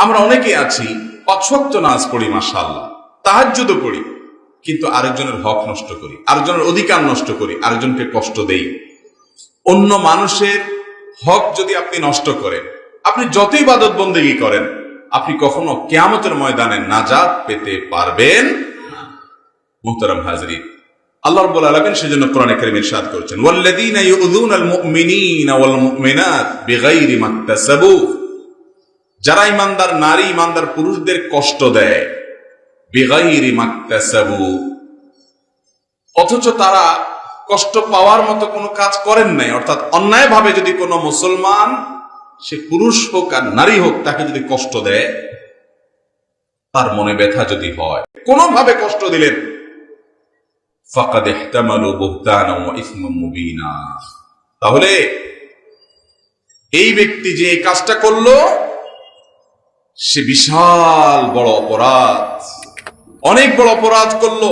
আমরা অনেকে আছি ৫ ওয়াক্ত নামাজ পড়ি, মাশাআল্লাহ, তাহাজ্জুদও পড়ি, কিন্তু আরেকজনের হক নষ্ট করি, আরেকজনের অধিকার নষ্ট করি, আরেকজনকে কষ্ট দেই। অন্য মানুষের হক যদি আপনি নষ্ট করেন, আপনি যতই ইবাদত বন্দেগী করেন, আপনি কখনো কিয়ামতের ময়দানে নাজাত পেতে পারবেন না। মুহতারাম হাজরিন, আল্লাহ রাব্বুল আলামিন সেজন্য কোরআনে কারীমে ইরশাদ করেছেন, ওয়াল্লাযীনা ইউযুনাল মুমিনিনা ওয়াল মুমিনাত বিগাইরি মাকতাসাবু, যারা ইমানদার নারী ইমানদার পুরুষদের কষ্ট দেয়, বিগাইরি মাকতাসাবু, অথচ তারা কষ্ট পাওয়ার মতো কোনো কাজ করেন নাই। অর্থাৎ অন্যায় ভাবে যদি কোনো মুসলমান, সে পুরুষ হোক আর নারী হোক, তাকে যদি কষ্ট দেয়, তার মনে ব্যথা যদি হয়, কোনোভাবে কষ্ট দিলেন, ফাকাদ ইহতামালু বুহতানান ওয়া ইসমান মুবিনা, তাহলে এই ব্যক্তি যে এই কাজটা করলো, সে বিশাল বড় অপরাধ, অনেক বড় অপরাধ করলো।